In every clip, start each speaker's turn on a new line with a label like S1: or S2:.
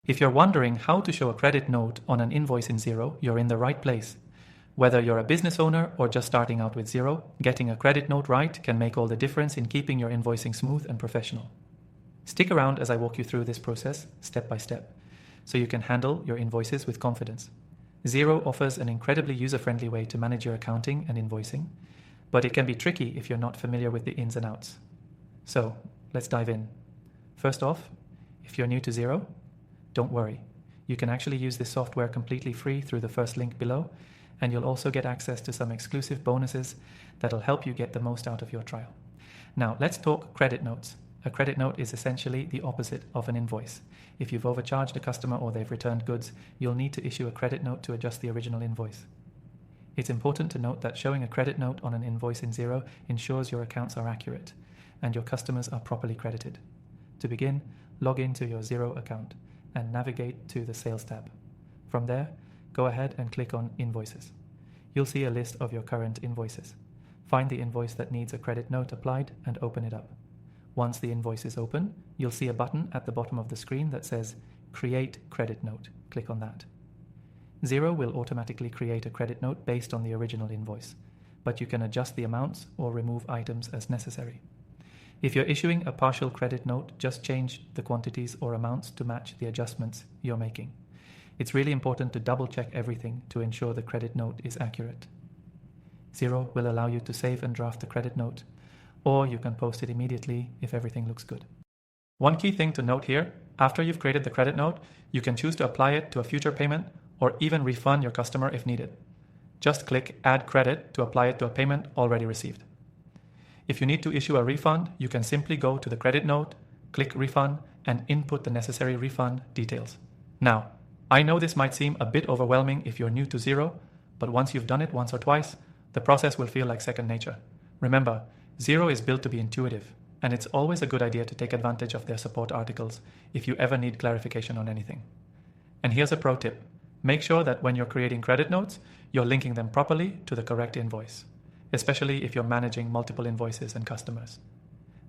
S1: If you're wondering how to show a credit note on an invoice in Xero, you're in the right place. Whether you're a business owner or just starting out with Xero, getting a credit note right can make all the difference in keeping your invoicing smooth and professional. Stick around as I walk you through this process step by step, so you can handle your invoices with confidence. Xero offers an incredibly user-friendly way to manage your accounting and invoicing, but it can be tricky if you're not familiar with the ins and outs. So, let's dive in. First off, if you're new to Xero, don't worry. You can actually use this software completely free through the first link below, and you'll also get access to some exclusive bonuses that'll help you get the most out of your trial. Now, let's talk credit notes. A credit note is essentially the opposite of an invoice. If you've overcharged a customer or they've returned goods, you'll need to issue a credit note to adjust the original invoice. It's important to note that showing a credit note on an invoice in Xero ensures your accounts are accurate and your customers are properly credited. To begin, log into your Xero account and navigate to the Sales tab. From there, go ahead and click on Invoices. You'll see a list of your current invoices. Find the invoice that needs a credit note applied and open it up. Once the invoice is open, you'll see a button at the bottom of the screen that says Create Credit Note. Click on that. Xero will automatically create a credit note based on the original invoice, but you can adjust the amounts or remove items as necessary. If you're issuing a partial credit note, just change the quantities or amounts to match the adjustments you're making. It's really important to double check everything to ensure the credit note is accurate. Xero will allow you to save and draft the credit note, or you can post it immediately if everything looks good. One key thing to note here, after you've created the credit note, you can choose to apply it to a future payment or even refund your customer if needed. Just click Add Credit to apply it to a payment already received. If you need to issue a refund, you can simply go to the credit note, click Refund, and input the necessary refund details. Now, I know this might seem a bit overwhelming if you're new to Xero, but once you've done it once or twice, the process will feel like second nature. Remember, Xero is built to be intuitive, and it's always a good idea to take advantage of their support articles if you ever need clarification on anything. And here's a pro tip. Make sure that when you're creating credit notes, you're linking them properly to the correct invoice, especially if you're managing multiple invoices and customers.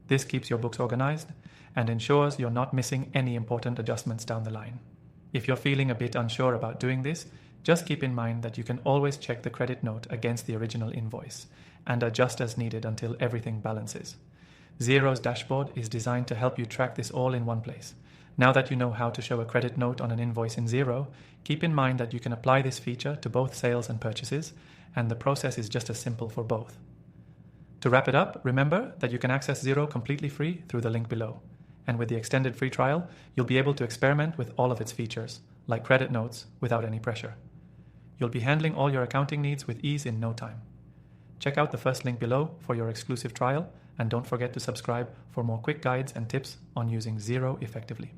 S1: This keeps your books organized and ensures you're not missing any important adjustments down the line. If you're feeling a bit unsure about doing this, just keep in mind that you can always check the credit note against the original invoice and adjust as needed until everything balances. Xero's dashboard is designed to help you track this all in one place. Now that you know how to show a credit note on an invoice in Xero, keep in mind that you can apply this feature to both sales and purchases, and the process is just as simple for both. To wrap it up, remember that you can access Xero completely free through the link below. And with the extended free trial, you'll be able to experiment with all of its features, like credit notes, without any pressure. You'll be handling all your accounting needs with ease in no time. Check out the first link below for your exclusive trial, and don't forget to subscribe for more quick guides and tips on using Xero effectively.